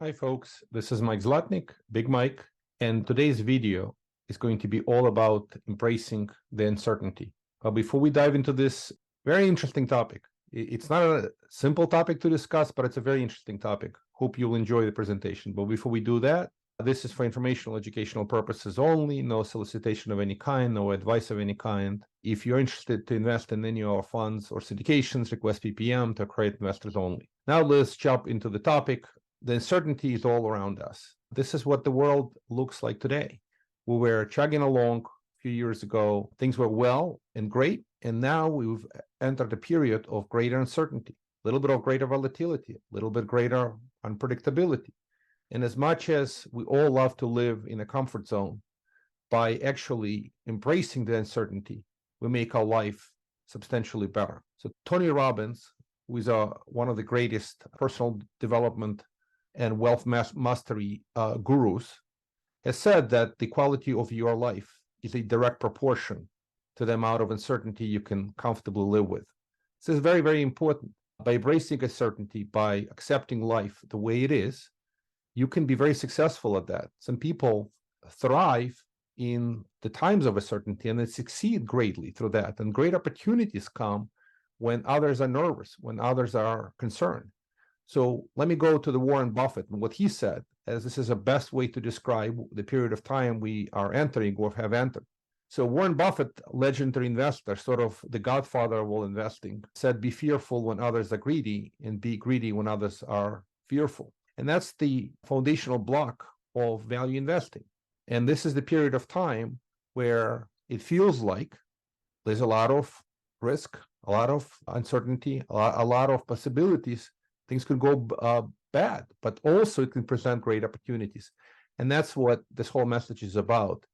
Hi folks, this is Mike Zlotnik, Big Mike, and today's video is going to be all about embracing the uncertainty. But before we dive into this very interesting topic, it's not a simple topic to discuss, but it's a very interesting topic. Hope you'll enjoy the presentation. But before we do that, this is for informational, educational purposes only, no solicitation of any kind, no advice of any kind. If you're interested to invest in any of our funds or syndications, request PPM to accredited investors only. Now let's jump into the topic. The uncertainty is all around us. This is what the world looks like today. We were chugging along a few years ago. Things were well and great. And now we've entered a period of greater uncertainty, a little bit of greater volatility, a little bit greater unpredictability. And as much as we all love to live in a comfort zone, by actually embracing the uncertainty, we make our life substantially better. So Tony Robbins, who is one of the greatest personal development and wealth mastery gurus, has said that the quality of your life is a direct proportion to the amount of uncertainty you can comfortably live with. This is very, very important. By embracing uncertainty, by accepting life the way it is, you can be very successful at that. Some people thrive in the times of uncertainty and they succeed greatly through that. And great opportunities come when others are nervous, when others are concerned. So let me go to the Warren Buffett and what he said, as this is the best way to describe the period of time we are entering or have entered. So Warren Buffett, legendary investor, sort of the godfather of all investing, said, be fearful when others are greedy and be greedy when others are fearful. And that's the foundational block of value investing. And this is the period of time where it feels like there's a lot of risk, a lot of uncertainty, a lot of possibilities. Things could go bad, but also it can present great opportunities. And that's what this whole message is about,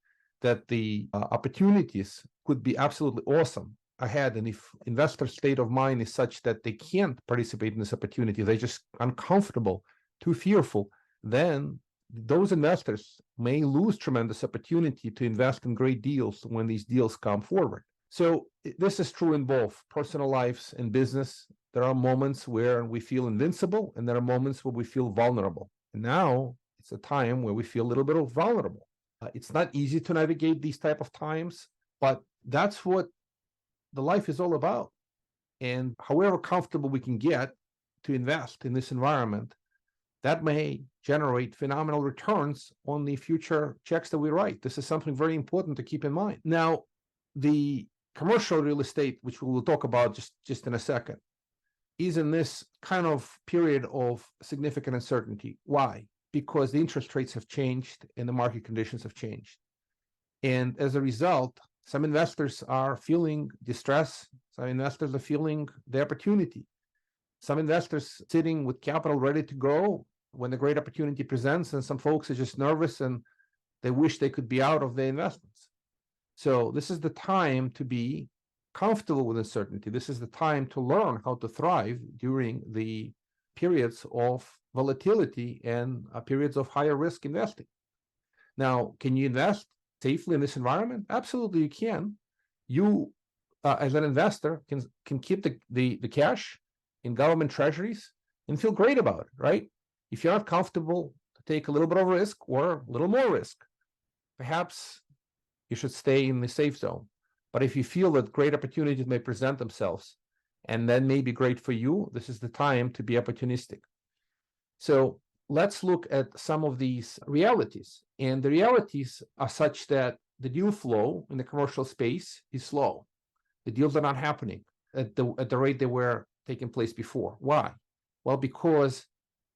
that the opportunities could be absolutely awesome ahead. And if investor state of mind is such that they can't participate in this opportunity, they're just uncomfortable, too fearful, then those investors may lose tremendous opportunity to invest in great deals when these deals come forward. So this is true in both personal lives and business. There are moments where we feel invincible, and there are moments where we feel vulnerable. And now it's a time where we feel a little bit of vulnerable. It's not easy to navigate these type of times, but that's what the life is all about. And however comfortable we can get to invest in this environment, that may generate phenomenal returns on the future checks that we write. This is something very important to keep in mind. Now, the commercial real estate, which we will talk about just in a second, is in this kind of period of significant uncertainty. Why? Because the interest rates have changed and the market conditions have changed. And as a result, some investors are feeling distress. Some investors are feeling the opportunity. Some investors sitting with capital ready to go when the great opportunity presents, and some folks are just nervous and they wish they could be out of their investments. So this is the time to be comfortable with uncertainty. This is the time to learn how to thrive during the periods of volatility and periods of higher risk investing. Now, can you invest safely in this environment? Absolutely, you can. You, as an investor, can keep the cash in government treasuries and feel great about it, right? If you're not comfortable to take a little bit of risk or a little more risk, perhaps you should stay in the safe zone. But if you feel that great opportunities may present themselves and then may be great for you, this is the time to be opportunistic. So let's look at some of these realities. And the realities are such that the deal flow in the commercial space is slow. The deals are not happening at the rate they were taking place before. Why? Well, because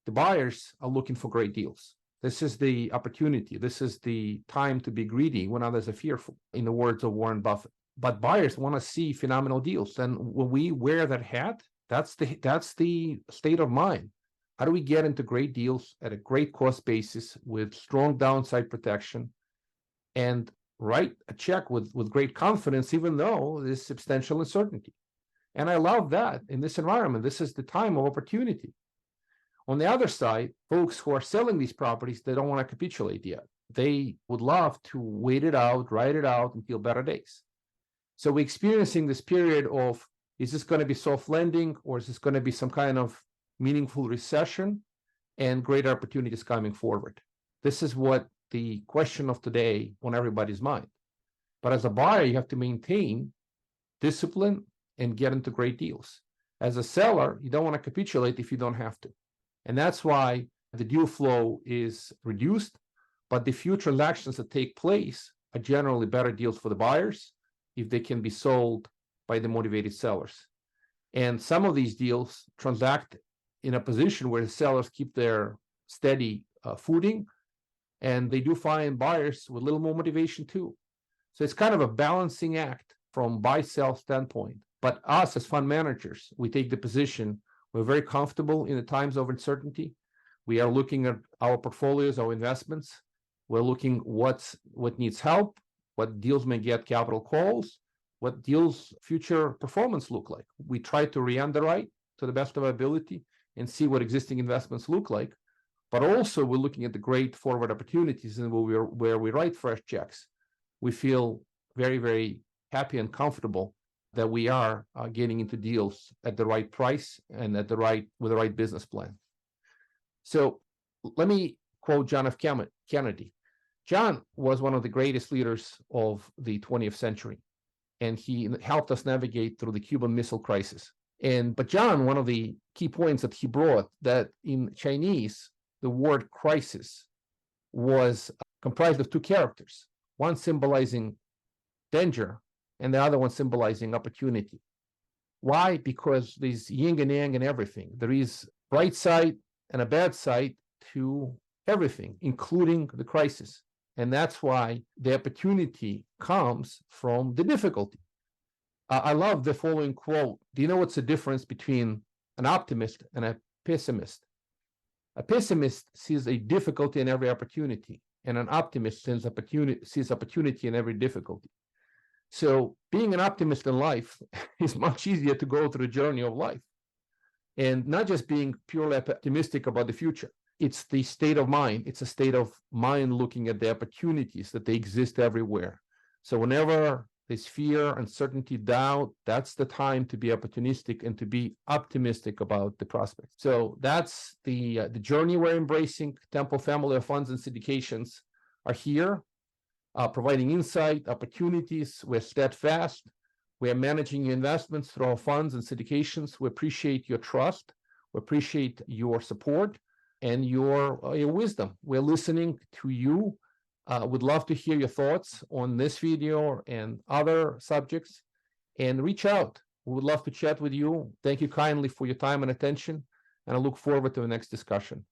the buyers are looking for great deals. This is the opportunity. This is the time to be greedy when others are fearful, in the words of Warren Buffett. But buyers want to see phenomenal deals. And when we wear that hat, that's the state of mind. How do we get into great deals at a great cost basis with strong downside protection and write a check with great confidence, even though there's substantial uncertainty? And I love that in this environment. This is the time of opportunity. On the other side, folks who are selling these properties, they don't want to capitulate yet. They would love to wait it out, ride it out, and feel better days. So we're experiencing this period of, is this going to be soft landing, or is this going to be some kind of meaningful recession? and greater opportunities coming forward. This is what the question of today on everybody's mind. But as a buyer, you have to maintain discipline and get into great deals. As a seller, you don't want to capitulate if you don't have to. And that's why the deal flow is reduced, but the few transactions that take place are generally better deals for the buyers if they can be sold by the motivated sellers. And some of these deals transact in a position where the sellers keep their steady footing, and they do find buyers with a little more motivation too. So it's kind of a balancing act from buy-sell standpoint. But us as fund managers, we take the position, we're very comfortable in the times of uncertainty. We are looking at our portfolios, our investments. We're looking what needs help, what deals may get capital calls, what deals future performance look like. We try to re-underwrite to the best of our ability and see what existing investments look like. But also we're looking at the great forward opportunities and where we write fresh checks. We feel very, very happy and comfortable that we are getting into deals at the right price and with the right business plan. So let me quote John F. Kennedy. John was one of the greatest leaders of the 20th century, and he helped us navigate through the Cuban Missile Crisis. But John, one of the key points that he brought, that in Chinese, the word crisis was comprised of two characters, one symbolizing danger and the other one symbolizing opportunity. Why? Because there's yin and yang in everything. There is bright side and a bad side to everything, including the crisis. And that's why the opportunity comes from the difficulty. I love the following quote. Do you know what's the difference between an optimist and a pessimist? A pessimist sees a difficulty in every opportunity, and an optimist sees opportunity in every difficulty. So being an optimist in life is much easier to go through the journey of life, and not just being purely optimistic about the future. It's the state of mind. It's a state of mind looking at the opportunities that they exist everywhere. So whenever there's fear, uncertainty, doubt, that's the time to be opportunistic and to be optimistic about the prospects. So that's the journey we're embracing. Temple family of funds and syndications are here, providing insight, opportunities. We're steadfast. We are managing your investments through our funds and syndications. We appreciate your trust. We appreciate your support and your wisdom. We're listening to you. Would love to hear your thoughts on this video and other subjects, and reach out. We would love to chat with you. Thank you kindly for your time and attention, and I look forward to the next discussion.